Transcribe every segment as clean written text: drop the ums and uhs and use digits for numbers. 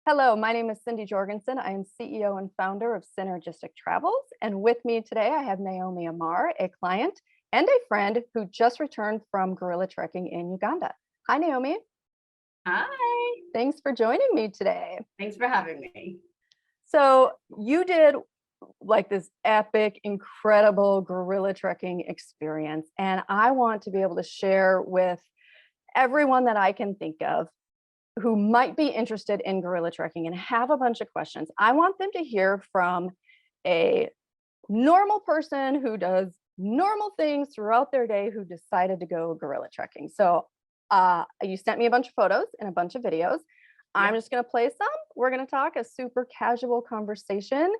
Hello, my name is Cindy Jorgensen. I am CEO and founder of Synergistic Travels. And with me today, I have Naomi Ammar, a client and a friend who just returned from gorilla trekking in Uganda. Hi, Naomi. Hi, Thanks for joining me today. thanks for having me. So, you did like this epic, incredible gorilla trekking experience. And I want to be able to share with everyone that I can think of who might be interested in gorilla trekking and have a bunch of questions. I want them to hear from a normal person who does normal things throughout their day who decided to go gorilla trekking. So you sent me a bunch of photos and a bunch of videos. I'm Yeah. just going to play some. We're going to talk a super casual conversation.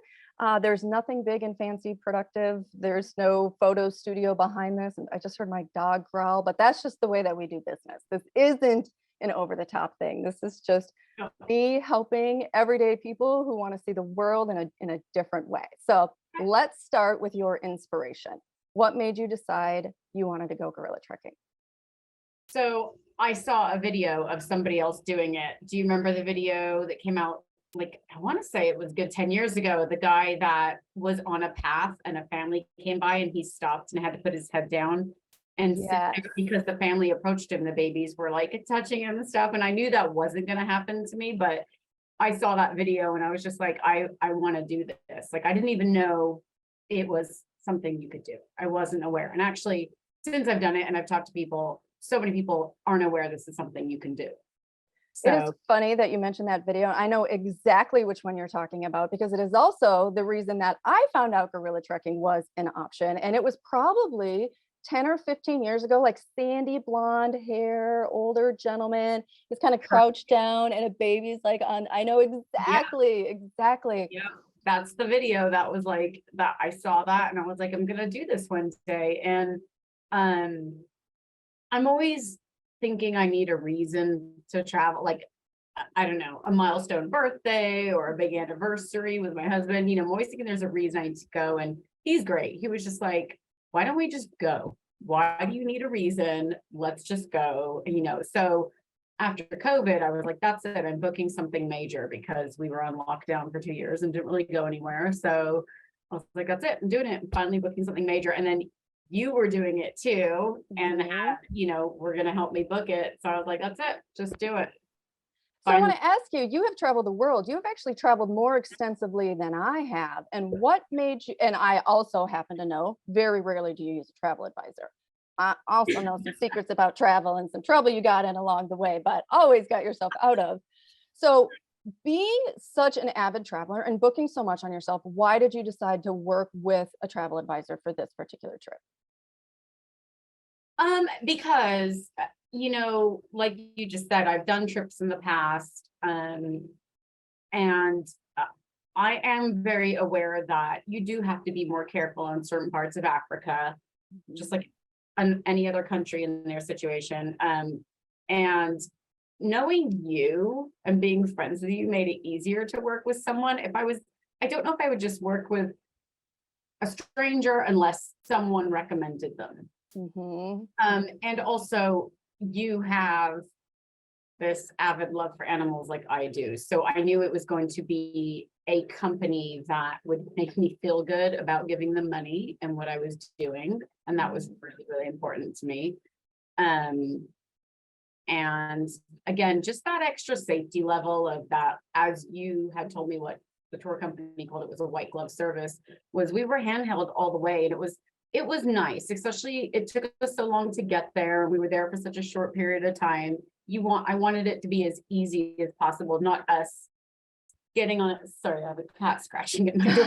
There's nothing big and fancy productive. There's no photo studio behind this. And I just heard my dog growl, but that's just the way that we do business. This isn't an over the top thing. This is just Oh, me helping everyday people who want to see the world in a different way. So let's start with your inspiration. What made you decide you wanted to go gorilla trekking? So I saw a video of somebody else doing it. Do you remember the video that came out? Like, I want to say it was good 10 years ago. The guy that was on a path and a family came by and he stopped and had to put his head down and sit Yes. there because the family approached him. The babies were like touching him and stuff. And I knew that wasn't going to happen to me, but I saw that video and I was just like, I want to do this. Like, I didn't even know it was something you could do. I wasn't aware. And actually, since I've done it and I've talked to people, so many people aren't aware this is something you can do. It is So funny that you mentioned that video. I know exactly which one you're talking about because it is also the reason that I found out gorilla trekking was an option. And it was probably 10 or 15 years ago, like sandy blonde hair, older gentleman. He's kind of crouched down and a baby's like on. I know yeah, exactly. yeah, that's the video that was like that. I saw that and I was like, I'm gonna do this one day. And um I'm always thinking I need a reason to travel. Like, I don't know, a milestone birthday or a big anniversary with my husband. I'm always thinking there's a reason I need to go. And he's great. He was just like, why don't we just go? Why do you need a reason? Let's just go. So after COVID, I was like, that's it. I'm booking something major because we were on lockdown for 2 years and didn't really go anywhere. So I was like, that's it. I'm doing it. I'm finally booking something major. And then you were doing it too. And Mhm. we're going to help me book it. So I was like, that's it. Just do it. So I want Finally. to ask you, you have traveled the world. You have actually traveled more extensively than I have. And what made you, and I also happen to know, very rarely do you use a travel advisor. I also know some secrets about travel and some trouble you got in along the way, but always got yourself out of. So being such an avid traveler and booking so much on yourself, why did you decide to work with a travel advisor for this particular trip? Because like you just said, I've done trips in the past, and I am very aware that you do have to be more careful in certain parts of Africa, just like any other country in their situation. And knowing you and being friends with you made it easier to work with someone. I don't know if I would just work with a stranger unless someone recommended them. Mhm. And also you have this avid love for animals like I do. So I knew it was going to be a company that would make me feel good about giving them money and what I was doing. And that was really, really important to me. Um, and again, just that extra safety level of that, as you had told me what the tour company called it, was a white glove service, was we were handheld all the way. And it was nice, especially it took us so long to get there. We were there for such a short period of time. I wanted it to be as easy as possible, not us getting on it. Sorry, I have a cat scratching at my door.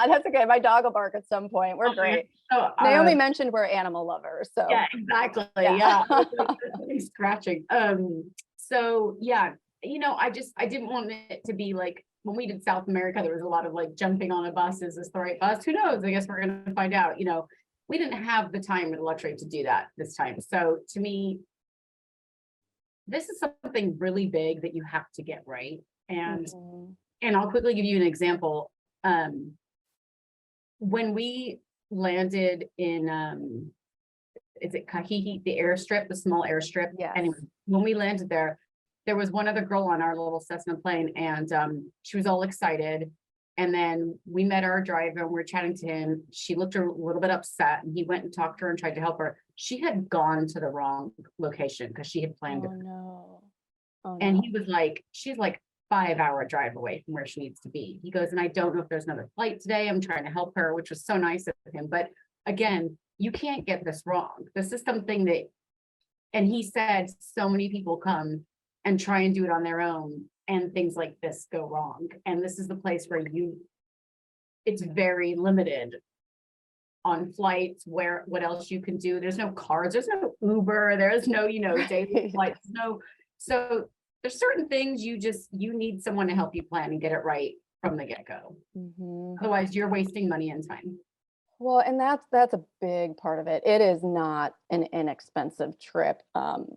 That's okay. My dog will bark at some point. We're great. So, Naomi mentioned we're animal lovers. So yeah, exactly. yeah. Yeah. He's scratching. So yeah, I didn't want it to be like when we did South America, there was a lot of like jumping on a bus. Is this the right bus? Who knows? I guess we're gonna find out. We didn't have the time or the luxury to do that this time. So to me, this is something really big that you have to get right. And Mhm. and I'll quickly give you an example. When we landed in is it Kahiki, the airstrip, the small airstrip? Yes. Anyway, when we landed there, there was one other girl on our little Cessna plane, and she was all excited. And then we met our driver and we were chatting to him. She looked a little bit upset, and he went and talked to her and tried to help her. She had gone to the wrong location because she had planned it. No. Oh, And no. he was like, she's like 5-hour drive away from where she needs to be. He goes, and I don't know if there's another flight today. I'm trying to help her, which was so nice of him. But again, you can't get this wrong. This is something that, and he said so many people come and try and do it on their own, and things like this go wrong. And this is the place where it's very limited on flights, where, what else you can do. There's no cars, there's no Uber, there's no, daily flights, so there's certain things you need someone to help you plan and get it right from the get-go. Otherwise you're wasting money and time. Well, and that's a big part of it. It is not an inexpensive trip.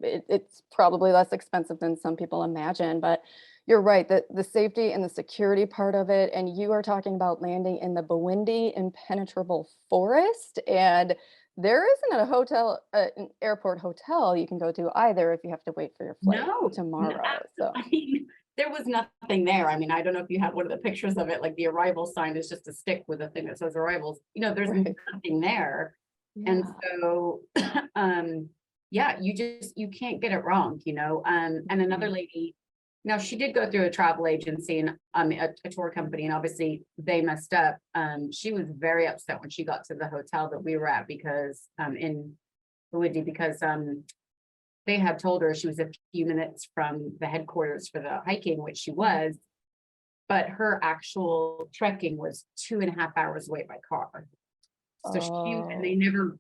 It's probably less expensive than some people imagine, but you're right, that the safety and the security part of it, and you are talking about landing in the Bwindi Impenetrable Forest, and there isn't a hotel, an airport hotel you can go to either if you have to wait for your flight tomorrow. So I mean, there was nothing there. I mean, I don't know if you have one of the pictures of it, like the arrival sign is just a stick with a thing that says arrivals. There's nothing there. Yeah. And so, yeah, you can't get it wrong, and another lady, now she did go through a travel agency and a tour company, and obviously they messed up. She was very upset when she got to the hotel that we were at, because in Bwindi, because they had told her she was a few minutes from the headquarters for the hiking, which she was, but her actual trekking was 2.5 hours away by car. So and they never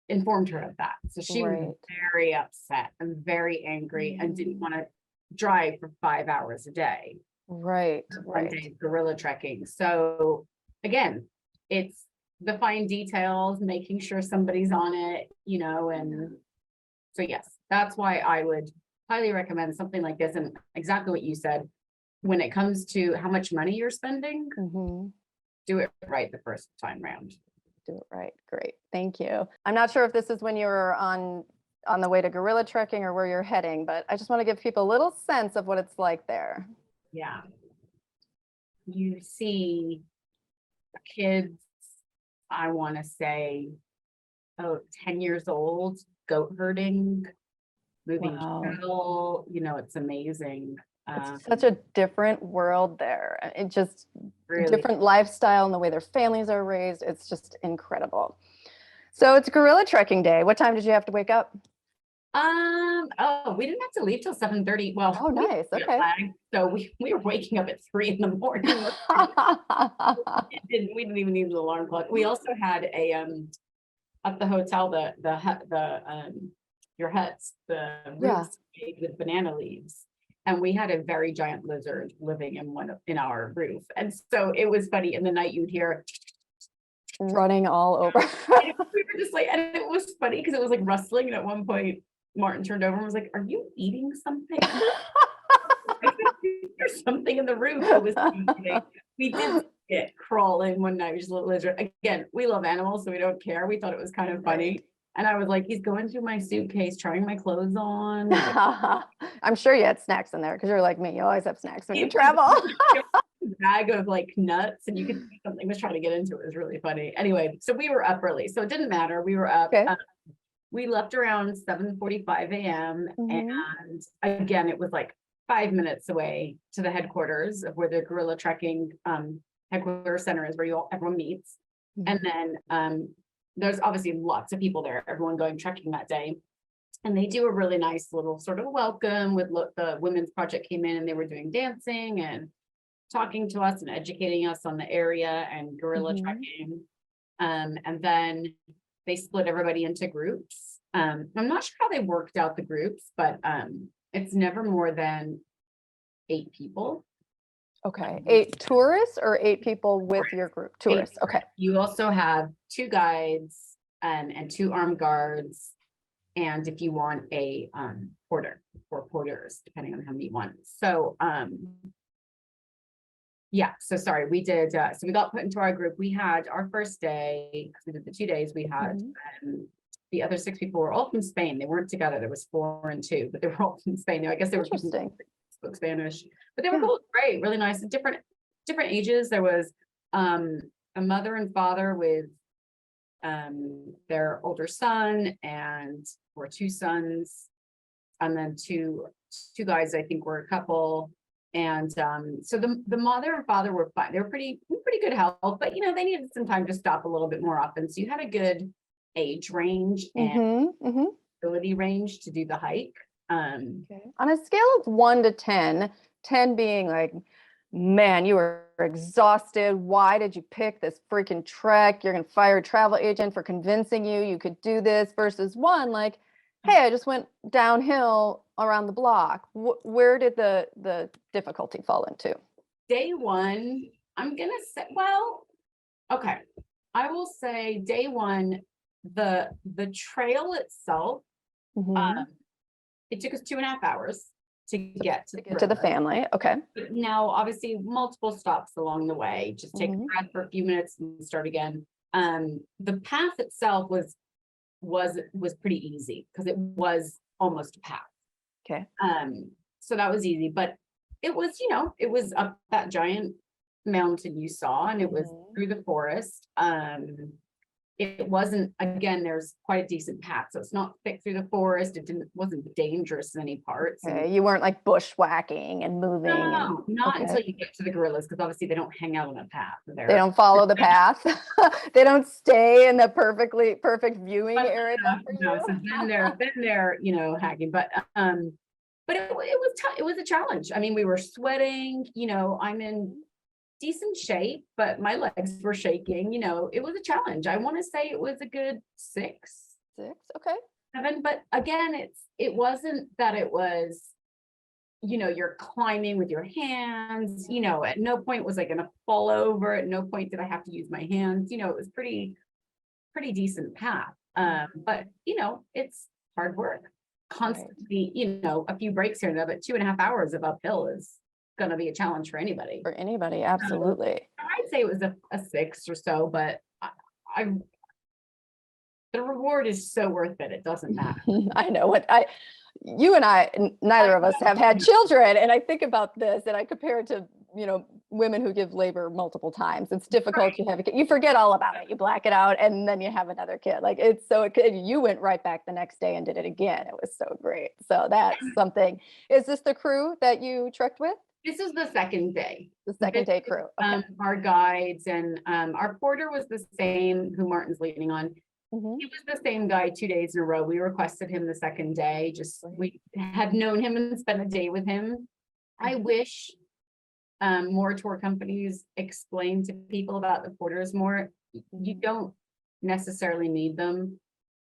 informed her of that. So she was very upset and very angry and didn't want to drive for 5 hours a day. Right. Guerrilla trekking. So again, it's the fine details, making sure somebody's on it, and so yes, that's why I would highly recommend something like this. And exactly what you said, when it comes to how much money you're spending, do it right the first time round. Do it right. Great. Thank you. I'm not sure if this is when you were on the way to gorilla trekking or where you're heading, but I just want to give people a little sense of what it's like there. Yeah. You see kids, I want to say, 10 years old, goat herding, moving cattle, it's amazing. It's such a different world there. It just really different lifestyle and the way their families are raised. It's just incredible. So it's gorilla trekking day. What time did you have to wake up? We didn't have to leave till 7:30. Well, oh, nice. Okay. So we were waking up at 3 in the morning. We didn't even need an alarm clock. We also had at the hotel, your huts, the roofs made with banana leaves. And we had a very giant lizard living in our roof. And so it was funny. In the night you'd hear running all over. We were just like, and it was funny because it was like rustling. And at one point, Martin turned over and was like, "Are you eating something?" There's something in the roof. It was we did get crawling one night, just a little lizard. Again, we love animals, so we don't care. We thought it was kind of funny. And I was like, he's going through my suitcase, trying my clothes on. I'm sure you had snacks in there because you're like me. You always have snacks when you travel. Bag of like nuts, and you could see something was trying to get into it. It was really funny. Anyway, so we were up early, so it didn't matter. We were up. Okay. We left around 7:45 a.m. And again, it was like 5 minutes away to the headquarters of where the gorilla trekking headquarters center is, where everyone meets. And then there's obviously lots of people there, everyone going trekking that day. And they do a really nice little sort of welcome with the Women's Project came in and they were doing dancing and talking to us and educating us on the area and gorilla trekking. And then they split everybody into groups. I'm not sure how they worked out the groups, but it's never more than 8 people. Okay. 8 tourists or 8 people with your group? Tourists. Okay. You also have 2 guides and 2 armed guards. And if you want a porter or porters, depending on how many you want. So yeah, so sorry, we did, so we got put into our group. We had our first day, because we did the 2 days, we had the other 6 people were all from Spain. They weren't together. There was 4 and 2, but they were all from Spain. I guess they were people who Interesting. spoke Spanish, but they were Yeah. cool, great, really nice, different ages. There was a mother and father with their older son, and or 2 sons, and then two guys, I think, were a couple. And so the mother and father were fine. They were pretty good health, but you know, they needed some time to stop a little bit more often. So you had a good age range and ability range to do the hike. Okay. On a scale of 1 to 10, 10 being like, man, you were exhausted. Why did you pick this freaking trek? You're going to fire a travel agent for convincing you could do this, versus 1, like, hey, I just went downhill around the block. Where did the difficulty fall into? Day 1, I'm going to say, well, okay. I will say day 1, the trail itself, it took us 2.5 hours to get to the family. Okay. But now, obviously, multiple stops along the way. Just take a breath for a few minutes and start again. The path itself was pretty easy because it was almost a path. Okay. So that was easy, but it was, you know, it was up that giant mountain you saw, and it was through the forest. It wasn't, again, there's quite a decent path, so it's not thick through the forest. It wasn't dangerous in any parts. Okay. You weren't like bushwhacking and moving. No, not until you get to the gorillas, because obviously they don't hang out on a path. They don't follow the path. They don't stay in the perfect viewing area. No, so then they're, you know, hacking, but it was tough. It was a challenge. I mean, we were sweating, you know, I'm in decent shape, but my legs were shaking, you know, it was a challenge. I want to say it was a good 6. Okay. 7, but again, it wasn't that it was, you know, you're climbing with your hands, you know, at no point was I going to fall over. At no point did I have to use my hands. You know, it was pretty decent path. But you know, it's hard work. Constantly, you know, a few breaks here and there, but 2.5 hours of uphill is going to be a challenge for anybody. Absolutely. I'd say it was a 6 or so, but the reward is so worth it. It doesn't matter. I know what you and I, neither of us have had children. And I think about this and I compare it to, you know, women who give labor multiple times. It's difficult. Right. You have a kid, you forget all about it. You black it out and then you have another kid. Like it's so, you went right back the next day and did it again. It was so great. So that's something. Is this the crew that you trekked with? This is the second day. The second day crew. Okay. Our guides and our porter was the same, who Martin's leaning on. He was the same guy 2 days in a row. We requested him the second day. Just we had known him and spent a day with him. I wish more tour companies explain to people about the porters more. You don't necessarily need them,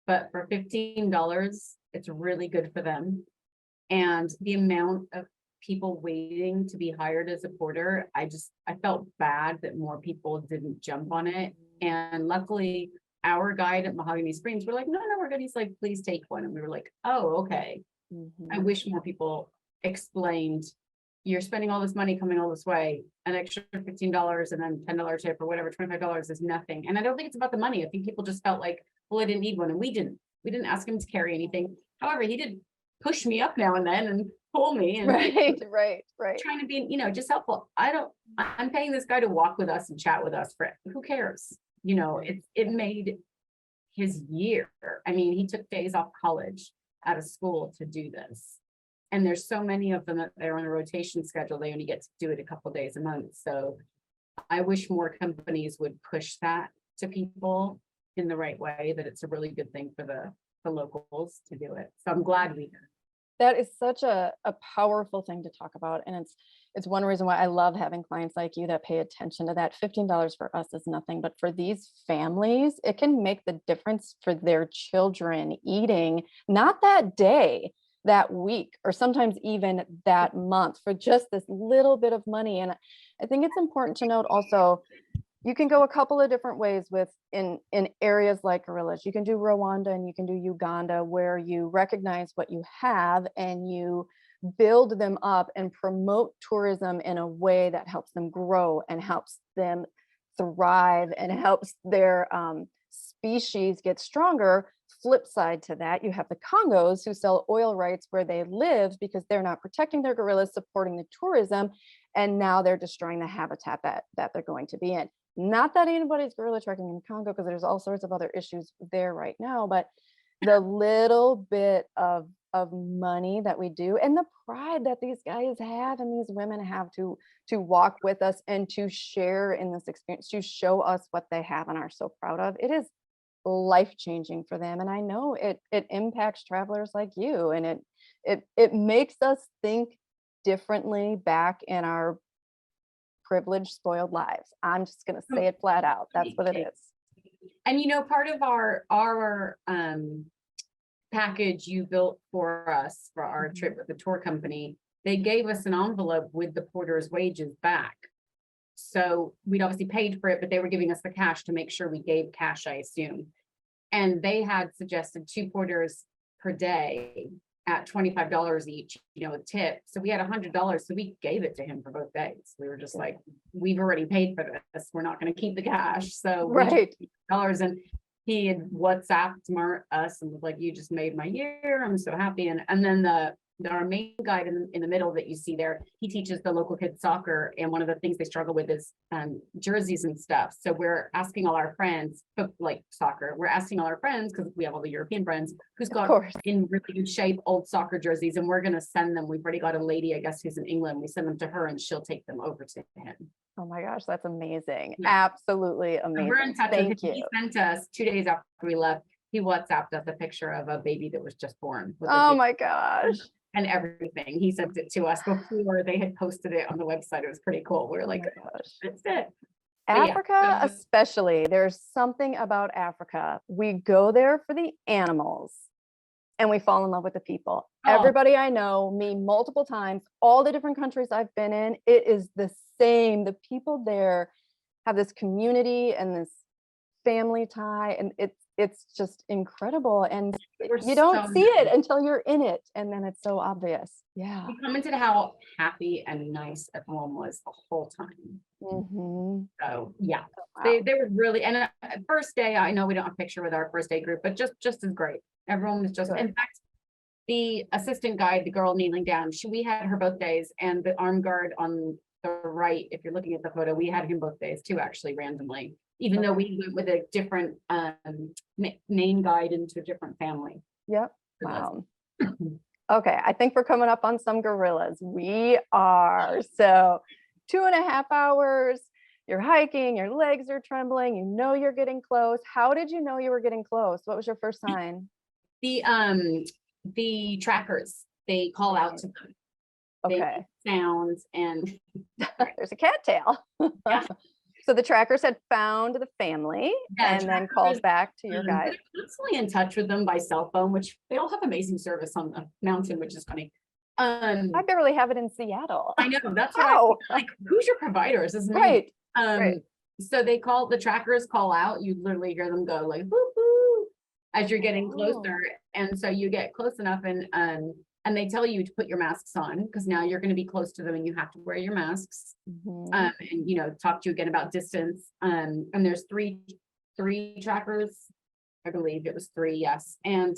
but for $15, it's really good for them. And the amount of people waiting to be hired as a porter, I felt bad that more people didn't jump on it. And luckily, our guide at Mahogany Springs, we're like, no, we're good. He's like, please take one. And we were like, oh, okay. I wish more people explained, you're spending all this money coming all this way, an extra $15 and then $10 tip or whatever, $25 is nothing. And I don't think it's about the money. I think people just felt like, well, I didn't need one. And we didn't ask him to carry anything. However, he did push me up now and then and pull me. And right. Trying to be, you know, just helpful. I'm paying this guy to walk with us and chat with us for, who cares? You know, it made his year. I mean, he took days off college out of school to do this. And there's so many of them that they're on a rotation schedule. They only get to do it a couple of days a month. So I wish more companies would push that to people in the right way, that it's a really good thing for the locals to do it. So I'm glad we did. That is such a powerful thing to talk about. And it's one reason why I love having clients like you that pay attention to that. $15 for us is nothing, but for these families, it can make the difference for their children eating, not that day, that week, or sometimes even that month, for just this little bit of money. And I think it's important to note also, you can go a couple of different ways with in areas like gorillas. You can do Rwanda and you can do Uganda, where you recognize what you have and you build them up and promote tourism in a way that helps them grow and helps them thrive and helps their species get stronger flip side to that, you have the Congos who sell oil rights where they live because they're not protecting their gorillas, supporting the tourism, and now they're destroying the habitat that they're going to be in. Not that anybody's gorilla trekking in Congo, because there's all sorts of other issues there right now, but the little bit of money that we do, and the pride that these guys have and these women have to walk with us and to share in this experience, to show us what they have and are so proud of, it is life-changing for them. And I know it impacts travelers like you, and it makes us think differently back in our privileged, spoiled lives. I'm just going to say it flat out. That's what it is. And part of our package you built for us for our trip with the tour company, they gave us an envelope with the porter's wages back. So we'd obviously paid for it, but they were giving us the cash to make sure we gave cash, I assume. And they had suggested 2 porters per day at $25 each, with tip. So we had $100. So we gave it to him for both days. We were just like, we've already paid for this. We're not going to keep the cash. So right. $dollars, and he had WhatsApped us and was like, you just made my year. I'm so happy. And then our main guide in the middle that you see there, he teaches the local kids soccer. And one of the things they struggle with is jerseys and stuff. So we're asking all our friends, like soccer, we're asking all our friends, because we have all the European friends, who's got in really good shape old soccer jerseys, and we're going to send them. We've already got a lady, I guess, who's in England. We send them to her and she'll take them over to him. Oh my gosh, that's amazing. Yeah. Absolutely amazing. We're in touch Thank with him. you. He sent us 2 days after we left, he WhatsApped us a picture of a baby that was just born. Oh my gosh. And everything. He sent it to us before they had posted it on the website. It was pretty cool. We were like, oh that's it. Africa, especially, there's something about Africa. We go there for the animals and we fall in love with the people. Everybody I know, me multiple times, all the different countries I've been in, it is the same. The people there have this community and this family tie, and it's just incredible. And you don't see it until you're in it, and then it's so obvious. Yeah. We commented how happy and nice everyone was the whole time. So yeah, wow. They were really, and first day, I know we don't have a picture with our first day group, but just as great. Everyone was just, in fact, the assistant guide, the girl kneeling down, we had her both days, and the armed guard on the right, if you're looking at the photo, we had him both days too, actually, randomly, even though we went with a different main guide into a different family. Yep. Wow. Okay, I think we're coming up on some gorillas. We are. So 2.5 hours, you're hiking, your legs are trembling, you're getting close. How did you know you were getting close? What was your first sign? The trackers, they call out to them. Okay. Sounds and there's a cattail. Yeah. So the trackers had found the family and then called back to your guide. They're constantly in touch with them by cell phone, which they all have amazing service on the mountain, which is funny. I barely have it in Seattle. I know, that's what like, who's your providers? Isn't right. So the trackers call out, you literally hear them go like boo boo as you're getting closer. And so you get close enough and they tell you to put your masks on, because now you're going to be close to them and you have to wear your masks. And talk to you again about distance. And there's three trackers, I believe it was 3, yes. And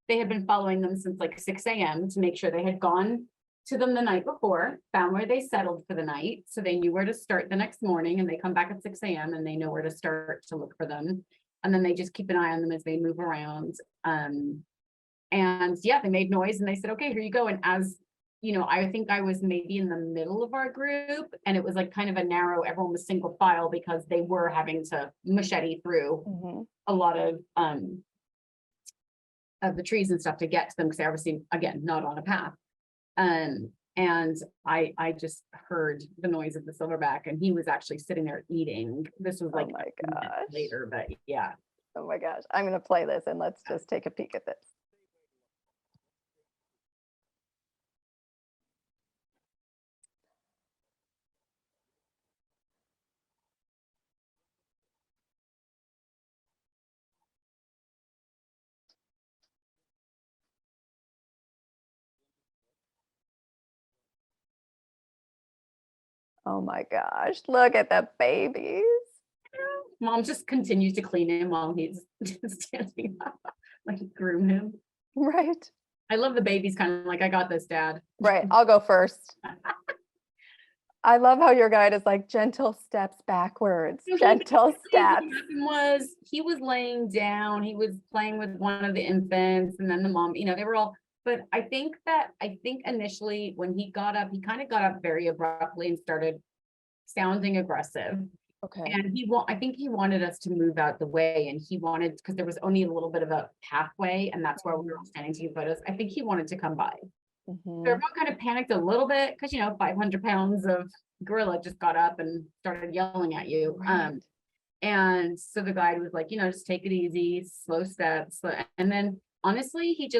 they had been following them since like 6 a.m. to make sure they had gone to them the night before, found where they settled for the night, so they knew where to start the next morning, and they come back at 6 a.m. and they know where to start to look for them. And then they just keep an eye on them as they move around. And yeah, they made noise and they said, okay, here you go. And as I think I was maybe in the middle of our group, and it was like kind of a narrow, everyone was single file because they were having to machete through a lot of the trees and stuff to get to them, because they're obviously, again, not on a path. And I just heard the noise of the silverback, and he was actually sitting there eating. This was like oh my gosh. Later, but yeah. Oh my gosh. I'm going to play this and let's just take a peek at this. Oh my gosh, look at the babies. Mom just continues to clean him while he's standing up. like groom him. Right. I love the babies kind of like, I got this, Dad. Right. I'll go first. I love how your guide is like gentle steps backwards, So gentle what steps. happened was he was laying down, he was playing with one of the infants, and then the mom, they were all, but I think initially when he got up, he kind of got up very abruptly and started sounding aggressive. Okay. And I think he wanted us to move out the way, and he wanted, because there was only a little bit of a pathway, and that's where we were all standing to get photos. I think he wanted to come by. So everyone kind of panicked a little bit because 500 pounds of gorilla just got up and started yelling at you. Right. And so the guide was like, just take it easy, slow steps. And then honestly, you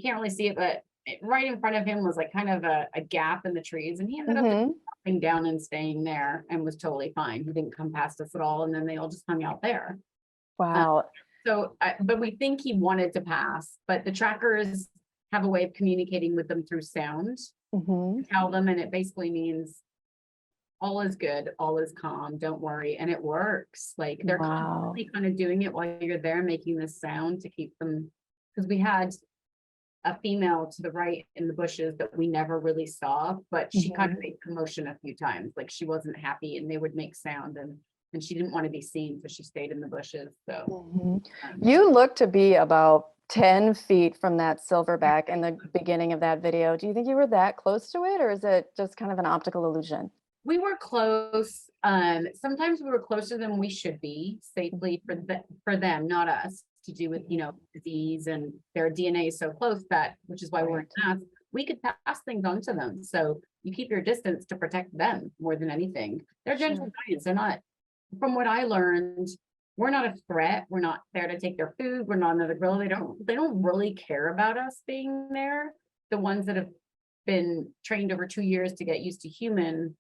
can't really see it, but right in front of him was like kind of a gap in the trees, and he ended up dropping down and staying there and was totally fine. He didn't come past us at all. And then they all just hung out there. Wow. But we think he wanted to pass, but the trackers have a way of communicating with them through sound. Tell them, and it basically means all is good, all is calm, don't worry. And it works. Like they're constantly kind of doing it while you're there, making this sound to keep them, because we had a female to the right in the bushes that we never really saw, but she kind of made commotion a few times. Like she wasn't happy, and they would make sound, and she didn't want to be seen, so she stayed in the bushes. So you look to be about 10 feet from that silverback in the beginning of that video. Do you think you were that close to it, or is it just kind of an optical illusion? we were close. Sometimes we were closer than we should be safely for them, not us, to do with, disease, and their DNA is so close that, which is why we're in mass, we could pass things on to them. So you keep your distance to protect them more than anything. They're gentle giants. They're not, from what I learned, we're not a threat. We're not there to take their food. We're not another gorilla. They don't really care about us being there. The ones that have been trained over 2 years to get used to humans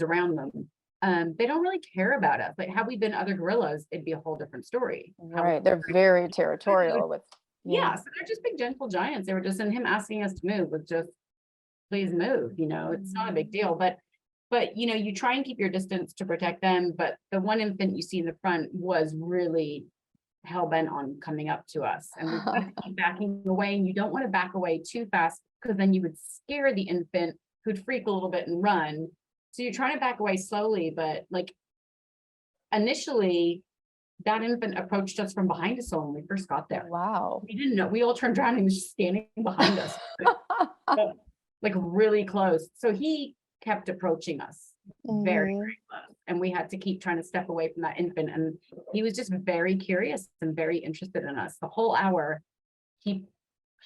around them, they don't really care about us. Like, had we been other gorillas, it'd be a whole different story. Right. They're very territorial with. Yeah, so they're just big gentle giants. They were just, and him asking us to move was just, please move. It's not a big deal, but you try and keep your distance to protect them. But the one infant you see in the front was really hell-bent on coming up to us, and we had to keep backing away. And you don't want to back away too fast, because then you would scare the infant, who'd freak a little bit and run. So you're trying to back away slowly, but like initially that infant approached us from behind us when we first got there. Wow. We didn't know. We all turned around and he was just standing behind us, like really close. So he kept approaching us very, very close. And we had to keep trying to step away from that infant. And he was just very curious and very interested in us. The whole hour, he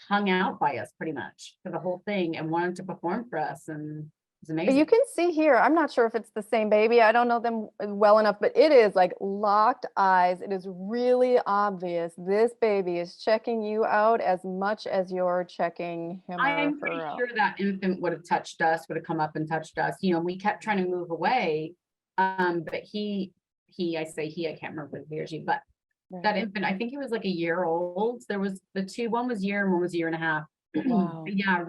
hung out by us pretty much for the whole thing and wanted to perform for us. And it's amazing. You can see here, I'm not sure if it's the same baby. I don't know them well enough, but it is like locked eyes. It is really obvious. This baby is checking you out as much as you're checking him I'm or her out. pretty sure that infant would have touched us, would have come up and touched us. We kept trying to move away. But I can't remember if he or she, but that infant, I think he was like a year old. There was one was a year and one was a year and a half. Wow. Yeah,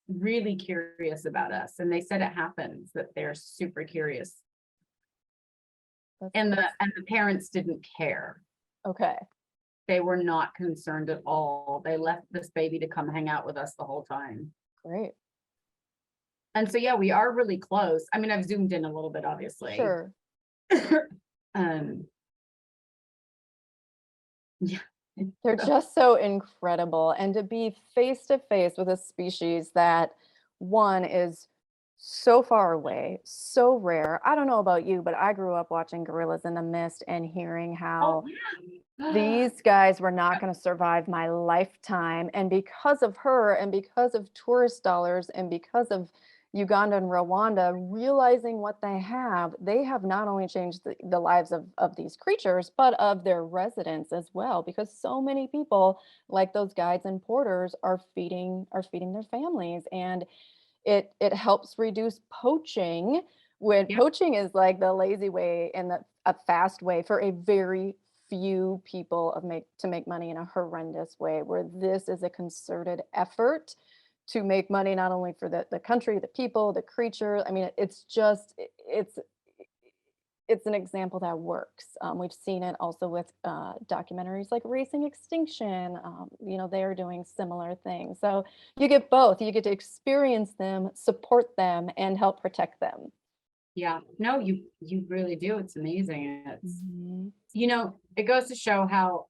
really curious about us. And they said it happens, that they're super curious. And the parents didn't care. Okay. They were not concerned at all. They left this baby to come hang out with us the whole time. Great. And so, yeah, we are really close. I mean, I've zoomed in a little bit, obviously. Sure. Yeah. They're just so incredible. And to be face to face with a species that, one, is so far away, so rare. I don't know about you, but I grew up watching Gorillas in the Mist and hearing how these guys were not going to survive my lifetime. And because of her, and because of tourist dollars, and because of Uganda and Rwanda realizing what they have not only changed the lives of these creatures, but of their residents as well, because so many people, like those guides and porters, are feeding their families. And it helps reduce poaching, when poaching is like the lazy way and a fast way for a very few people to make money in a horrendous way, where this is a concerted effort to make money not only for the country, the people, the creature. I mean, it's it's an example that works. We've seen it also with documentaries like Racing Extinction. They're doing similar things. So you get both. You get to experience them, support them, and help protect them. Yeah, no, you really do. It's amazing. It's, Mhm. it goes to show how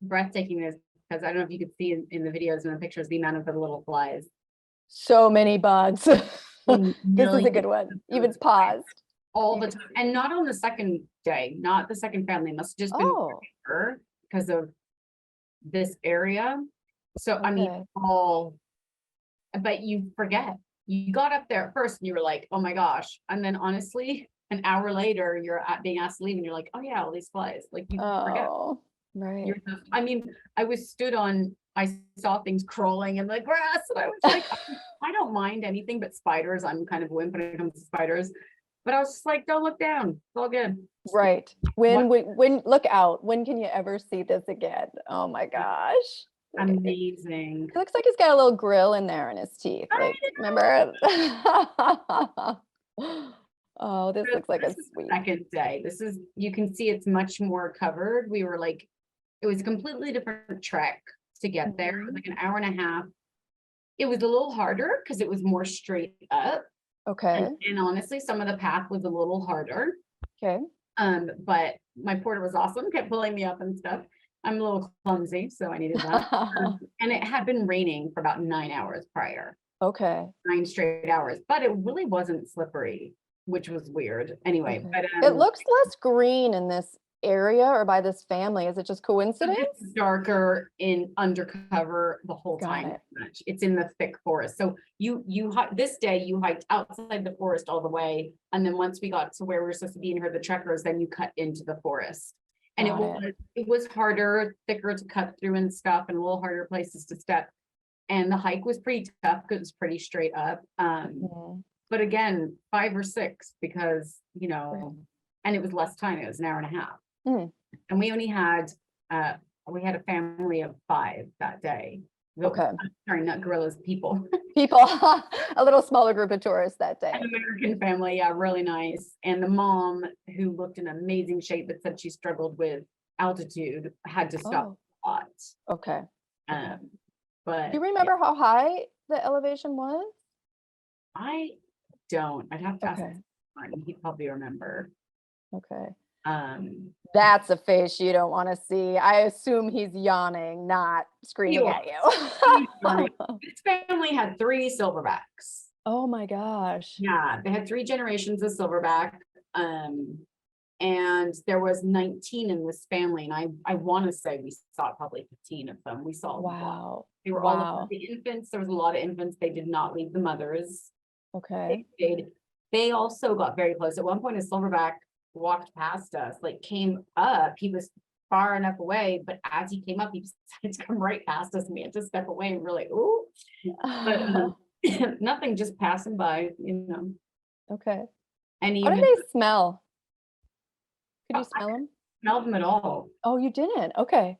breathtaking it is, because I don't know if you could see in the videos and the pictures, the amount of the little flies. So many bugs. This is a good one. Millions Even of paused. all You the could- time, and not on the second day, not the second family. It must have just been Oh, because of this area. So I mean, okay. but you forget. You got up there at first and you were like, oh my gosh. And then honestly, an hour later, you're being asked to leave and you're like, oh yeah, all these flies. Like you forget. Oh, right. I mean, I saw things crawling in the grass and I was like, I don't mind anything but spiders. I'm kind of a wimp when it comes to spiders. But I was just like, don't look down. It's all good. Right. When look out. When can you ever see this again? Oh my gosh. Amazing. It looks like he's got a little grill in there in his teeth. Like, remember? Oh, this looks like a This is the sweet. second day. You can see it's much more covered. It was a completely different trek to get there. It was like an hour and a half. It was a little harder because it was more straight up. Okay. And honestly, some of the path was a little harder. Okay. But my porter was awesome, kept pulling me up and stuff. I'm a little clumsy, so I needed that. And it had been raining for about 9 hours prior. Okay. 9 straight hours, but it really wasn't slippery, which was weird. Anyway, Okay. but It looks less green in this area or by this family. Is it just coincidence? it's darker in undercover the whole Got time. it. Pretty much. It's in the thick forest. So this day you hiked outside the forest all the way, and then once we got to where we were supposed to be and heard the trekkers, then you cut into the forest. And it was harder, thicker to cut through and stuff, and a little harder places to step. And the hike was pretty tough because it was pretty straight up. Mhm. But again, 5 or 6 because Right. and it was less time. It was an hour and a half. Mm. And we only had a family of 5 that day. Okay. Sorry, not gorillas, people. People, a little smaller group of tourists that day. An American family, yeah, really nice. And the mom, who looked in amazing shape but said she struggled with altitude, had to stop a lot. Okay. But Do you remember how high the elevation was? I don't. I'd have to ask Okay. Martin. He'd probably remember. Okay. That's a face you don't want to see. I assume he's yawning, not screaming at you. This family had 3 silverbacks. Oh my gosh. Yeah, they had 3 generations of silverback. And there was 19 in this family, and I want to say we saw probably 15 of them. We saw Wow. They were all of the infants. There was a lot of infants. They did not leave the mothers. Okay. They also got very close. At one point, a silverback walked past us, like came up. He was far enough away, but as he came up, he decided to come right past us, and we had to step away, and we're like, ooh. But nothing, just passing by, Okay. And How even did they smell? Could you smell them? smell them at all. Oh, you didn't? Okay.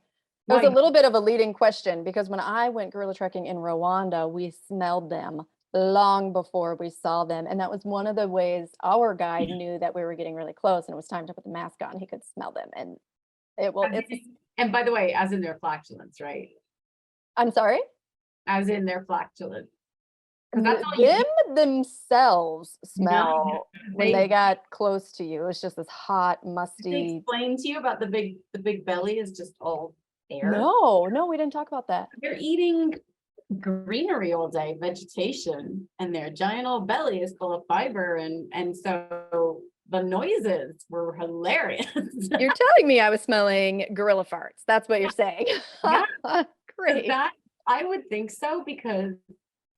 It was a little bit of a leading question because when I went gorilla trekking in Rwanda, we smelled them long before we saw them. And that was one of the ways our guide knew that we were getting really close and it was time to put the mask on. He could smell them. And And by the way, as in their flatulence, right? I'm sorry? As in their flatulence. Because that's all Them themselves smell when they they got close to you. It's just this hot, They musty. explain to you about the big belly is just all air. No, we didn't talk about that. They're eating greenery all day, vegetation, and their giant old belly is full of fiber, and so the noises were hilarious. You're telling me I was smelling gorilla farts. That's what you're saying. Yeah. Great. That I would think so, because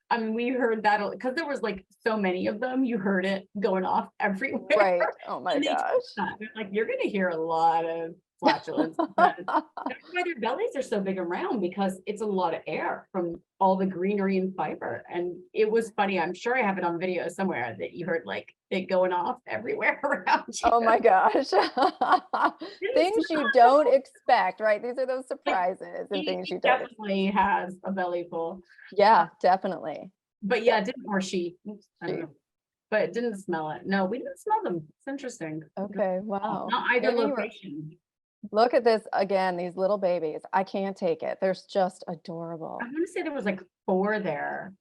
I mean, we heard that because there was like so many of them, you heard it going off everywhere. Right. Oh my gosh. They're like, you're going to hear a lot of flatulence. That's why their bellies are so big and round, because it's a lot of air from all the greenery and fiber. And it was funny. I'm sure I have it on video somewhere that you heard like it going off everywhere around you. Oh my gosh. Things you don't expect, right? These are those surprises and things you don't expect. Definitely has a belly full. Yeah, definitely. But yeah, didn't or she. I don't know. but it didn't smell it. No, we didn't smell them. It's interesting. Okay, wow. Not either Maybe you were- location. Look at this again, these little babies. I can't take it. They're just adorable. I want to say there was like 4 there.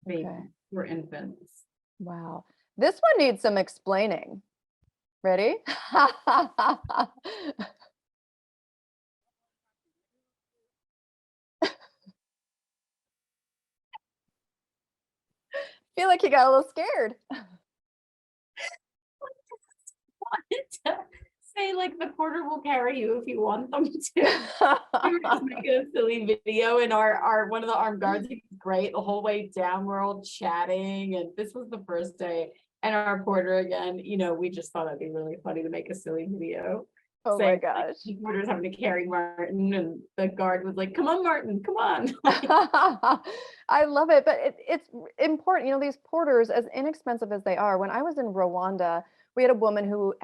They Okay. were infants. Wow. This one needs some explaining. Ready? Feel like you got a little scared. Wanted to say like the porter will carry you if you want them to. We were just making a silly video, and our one of the armed guards, he was great the whole way down. We're all chatting, and this was the first day. And our porter again, you know, we just thought it'd be really funny to make a silly video. Oh my Saying, like, gosh. the porter's having to carry Martin, and the guard was like, "Come on, Martin, come on." I love it, but it's important. You know, these porters, as inexpensive as they are, when I was in Rwanda, we had a woman who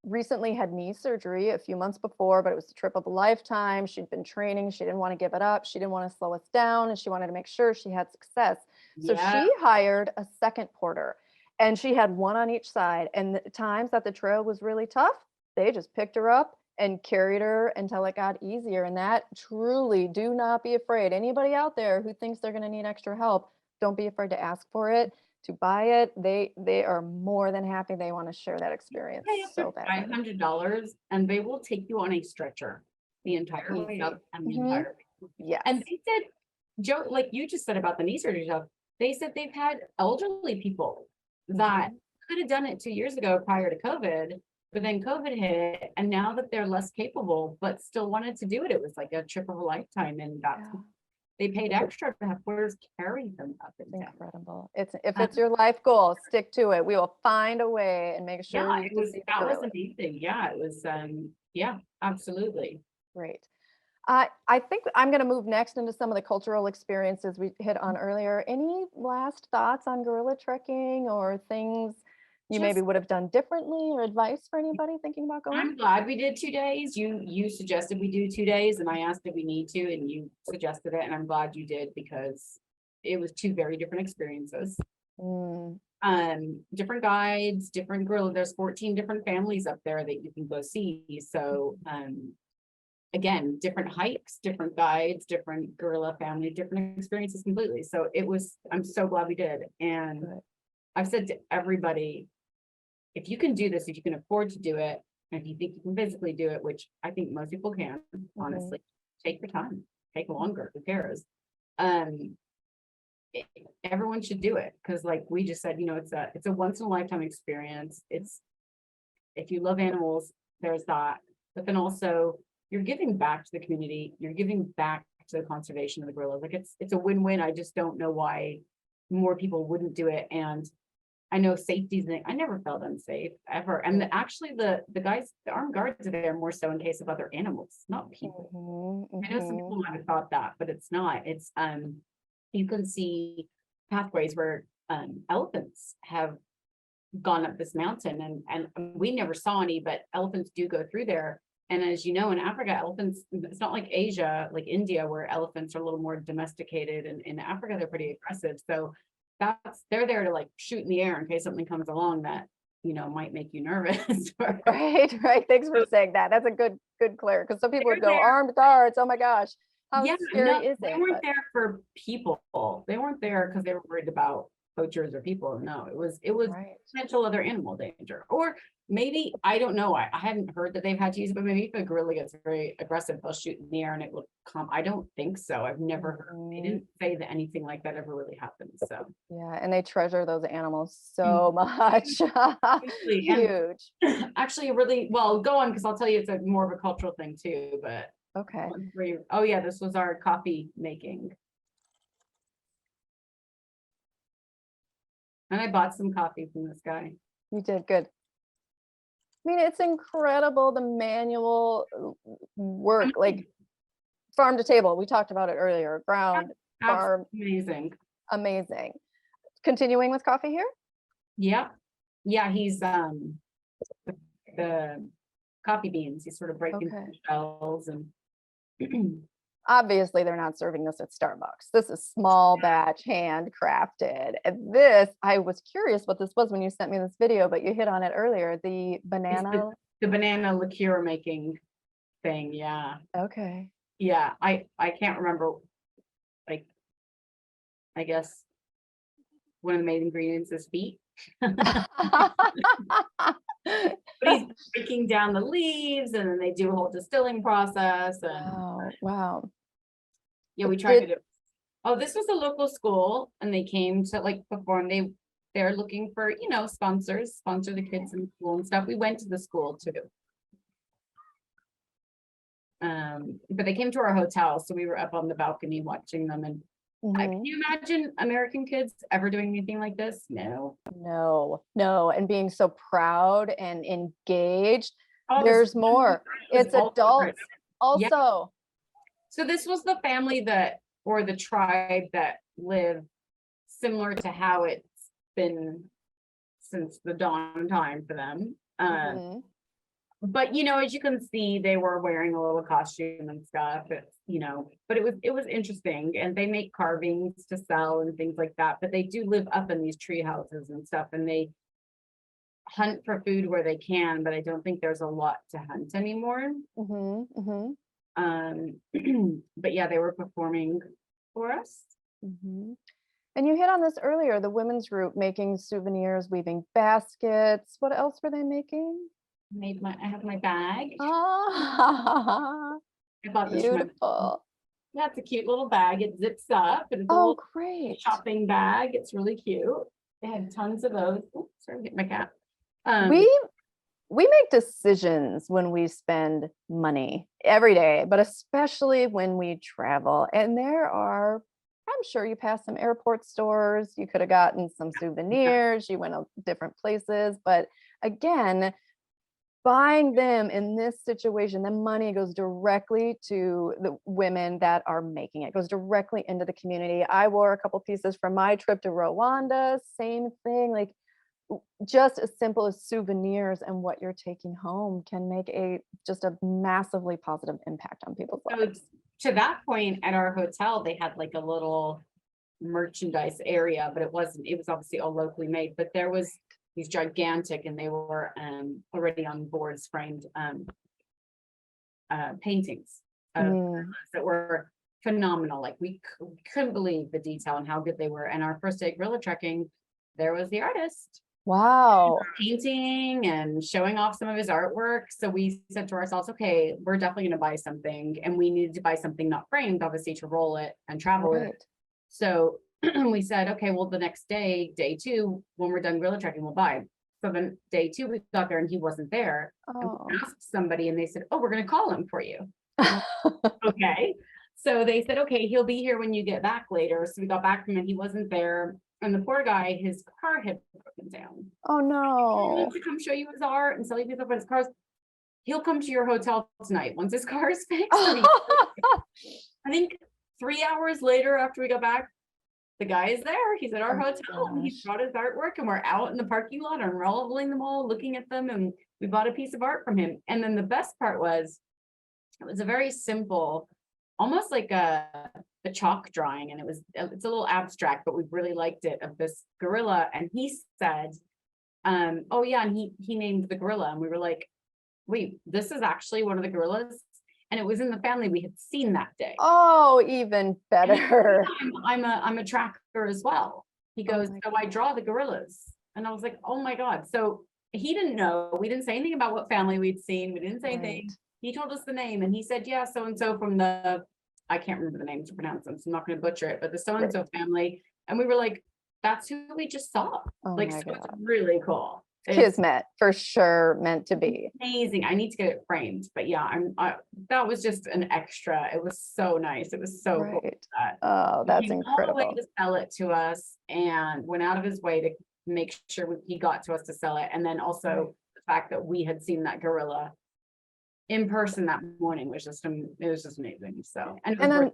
recently had knee surgery a few months before, but it was a trip of a lifetime. She'd been training. She didn't want to give it up. She didn't want to slow us down, and she wanted to make sure she had success. So Yeah. she hired a second porter, and she had one on each side. And the times that the trail was really tough, they just picked her up and carried her until it got easier. And that truly, do not be afraid. Anybody out there who thinks they're going to need extra help, don't be afraid to ask for it, to buy it. They are more than happy. They want to share that experience Pay up so to badly. $500, and they will take you on a stretcher the entire way up and the Mhm. entire way. Yes. And they said, Joe, like you just said about the knee surgery stuff, they said they've had elderly people that could have done it 2 years ago prior to COVID, but then COVID hit, and now that they're less capable, but still wanted to do it, it was like a trip of a lifetime, and that's Yeah. they paid extra to have porters carry them up and It's down. incredible. If it's your life goal, stick to it. We will find a way and make sure Yeah, you it can was see the that was gorillas. amazing. Yeah, it was yeah, absolutely. Great. I think I'm going to move next into some of the cultural experiences we hit on earlier. Any last thoughts on gorilla trekking or things you maybe Just would have done differently, or advice for anybody thinking about going? I'm glad we did 2 days. You suggested we do 2 days, and I asked if we need to, and you suggested it, and I'm glad you did, because it was 2 very different experiences. Mm, Different guides, different gorilla. There's 14 different families up there that you can go see. So again, different hikes, different guides, different gorilla family, different experiences completely. So I'm so glad we did. And good. I've said to everybody, if you can do this, if you can afford to do it, and if you think you can physically do it, which I think most people can, honestly, take your time, take longer, who cares? Everyone should do it, because like we just said, you know, it's a once in a lifetime experience. It's, if you love animals, there's that, but then also you're giving back to the community, you're giving back to the conservation of the gorillas. Like it's a win-win. I just don't know why more people wouldn't do it. And I know safety's the thing. I never felt unsafe ever. And actually the guys, the armed guards are there more so in case of other animals, not people. I know some people might have thought that, but it's not. It's you can see pathways where elephants have gone up this mountain, and we never saw any, but elephants do go through there. And as you know, in Africa, elephants, it's not like Asia, like India, where elephants are a little more domesticated, and in Africa, they're pretty aggressive. So they're there to like shoot in the air in case something comes along that, you know, might make you nervous. Right, right. Thanks for saying that. That's a good clear, because some people would go, They're there. armed guards. Oh my gosh, how Yeah, scary no, is they it? weren't But there for people. They weren't there because they were worried about poachers or people. No, it was right. potential other animal danger. Or maybe, I don't know. I hadn't heard that they've had to use it, but maybe if a gorilla gets very aggressive, they'll shoot in the air and it will come. I don't think so. I've never heard. They didn't say that anything like that ever really happened. So Yeah, and they treasure those animals so much. Absolutely. And Huge. actually, really well, go on, because I'll tell you it's more of a cultural thing too. But Okay. oh yeah, this was our coffee making. And I bought some coffee from this guy. You did good. I mean, it's incredible, the manual work, like farm to table. We talked about it earlier. Ground, farm, Amazing. amazing. Continuing with coffee here? Yeah. Yeah, he's the coffee beans. He's sort of breaking Okay. the shells, and obviously they're not serving this at Starbucks. This is small batch, handcrafted. And this, I was curious what this was when you sent me this video, but you hit on it earlier, the It's banana. the banana liqueur making thing. Yeah. Okay. Yeah. I can't remember, like, I guess one of the main ingredients is feet. But he's breaking down the leaves, and then they do a whole distilling process. And Wow. Wow. yeah, we tried Did, it. Oh, this was a local school, and they came to like perform. They're looking for, sponsor the kids in school and stuff. We went to the school too. But they came to our hotel, so we were up on the balcony watching them. And can you imagine American kids ever doing anything like this? No. no. And being so proud and engaged. Oh, There's more. It's adults also. Yeah. So this was the family or the tribe that live similar to how it's been since the dawn of time for them. But as you can see, they were wearing a little costume and stuff. But it was interesting, and they make carvings to sell and things like that. But they do live up in these tree houses and stuff, and they hunt for food where they can. But I don't think there's a lot to hunt anymore. But yeah, they were performing for us. And you hit on this earlier, the women's group making souvenirs, weaving baskets. What else were they making? I have my bag. Ah, I bought this from beautiful. That's a cute little bag. It zips up, and it's a Oh, little great. shopping bag. It's really cute. They had tons of those. Oops, sorry, hit my cat. We make decisions when we spend money every day, but especially when we travel. And I'm sure you passed some airport stores. You could have gotten some souvenirs. You went to different places, but again, buying them in this situation, the money goes directly to the women that are making it, goes directly into the community. I wore a couple pieces from my trip to Rwanda, same thing, like just as simple as souvenirs, and what you're taking home can make just a massively positive impact on people's lives. To that point, at our hotel, they had like a little merchandise area, but it was obviously all locally made, but there was these gigantic, and they were already on boards, framed paintings that were phenomenal. Like we couldn't believe the detail and how good they were. And our first day gorilla trekking, there was the artist. Wow. Painting and showing off some of his artwork. So we said to ourselves, okay, we're definitely going to buy something, and we needed to buy something not framed, obviously, to roll it and travel with it. So we said, okay, well, the next day, day 2, when we're done gorilla trekking, we'll buy. So then day 2, we got there and he wasn't there. And we asked somebody, and they said, oh, we're going to call him for you. Okay. So they said, okay, he'll be here when you get back later. So we got back from him, and he wasn't there. And the poor guy, his car had broken down. Oh no. He wants to come show you his art and sell you things about his cars. He'll come to your hotel tonight once his car is fixed. I think 3 hours later, after we got back, the guy is there. He's at our hotel, and he's brought his artwork, and we're out in the parking lot unrolling them all, looking at them, and we bought a piece of art from him. And then the best part was, it was a very simple, almost like a chalk drawing, and it's a little abstract, but we really liked it, of this gorilla. And he said, oh yeah, and he named the gorilla, and we were like, wait, this is actually one of the gorillas, and it was in the family we had seen that day. Oh, even better. I'm a tracker as well. He goes, so I draw the gorillas, and I was like, oh my god. So he didn't know. We didn't say anything about what family we'd seen. We didn't say anything. He told us the name, and he said, yeah, so and so from the, I can't remember the name to pronounce them, so I'm not going to butcher it, but the so and so family. And we were like, that's who we just saw. Like, so it's really cool. Kismet, for sure, meant to be. Amazing. I need to get it framed, but yeah, that was just an extra. It was so nice. It was so cool. Oh, that's incredible. He went all the way to sell it to us, and went out of his way to make sure he got to us to sell it. And then also the fact that we had seen that gorilla in person that morning was just amazing. So, and then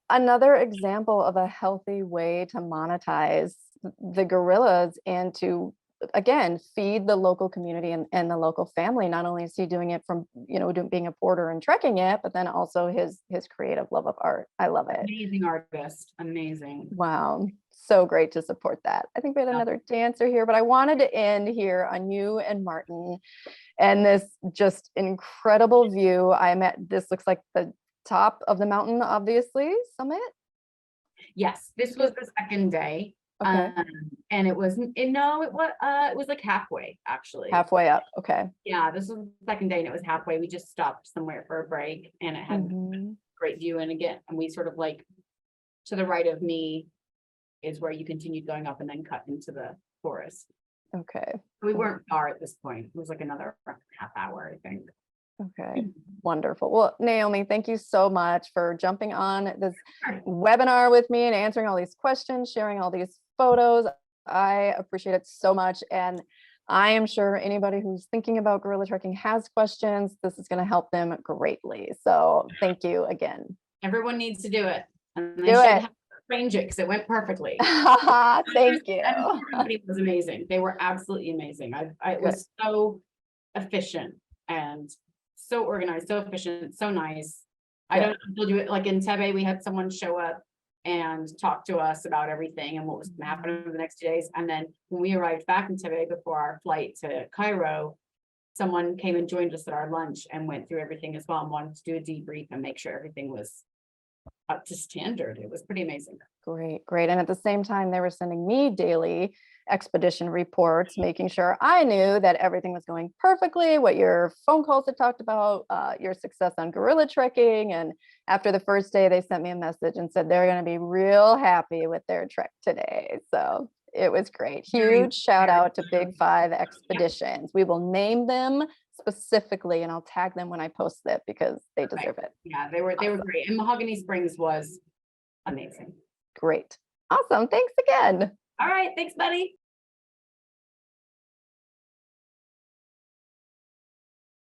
another example of a healthy way to monetize the gorillas and to again, feed the local community and the local family. Not only is he doing it from, being a porter and trekking it, but then also his creative love of art. I love it. Amazing artist. Amazing. Wow. So great to support that. I think we had another dancer here, but I wanted to end here on you and Martin and this just incredible view. This looks like the top of the mountain, obviously, summit. Yes, this was the second day. Okay. And it was like halfway, actually. Halfway up. Okay. Yeah, this was the second day and it was halfway. We just stopped somewhere for a break and it had great view. And again, and we sort of like to the right of me is where you continued going up and then cut into the forest. Okay. We weren't far at this point. It was like another half hour, I think. Okay, wonderful. Well, Naomi, thank you so much for jumping on this webinar with me and answering all these questions, sharing all these photos. I appreciate it so much. And I am sure anybody who's thinking about gorilla trekking has questions. This is going to help them greatly. So thank you again. Everyone needs to do it. And they Do should it. have arranged it because it went perfectly. Thank you. Everybody was amazing. They were absolutely amazing. It was so efficient and so organized, so efficient, so nice. I don't know, do it like in Tebe, we had someone show up and talk to us about everything and what was going to happen over the next 2 days. And then when we arrived back in Tebe before our flight to Cairo, someone came and joined us at our lunch and went through everything as well and wanted to do a debrief and make sure everything was up to standard. It was pretty amazing. Great, great. And at the same time, they were sending me daily expedition reports, making sure I knew that everything was going perfectly, what your phone calls had talked about, your success on gorilla trekking. And after the first day, they sent me a message and said they're going to be real happy with their trek today. So it was great. Huge shout out to Big 5 Expeditions. We will name them specifically and I'll tag them when I post it because they deserve it. Yeah, they were great. And Mahogany Springs was amazing. Great. Awesome. Thanks again. All right. Thanks, buddy.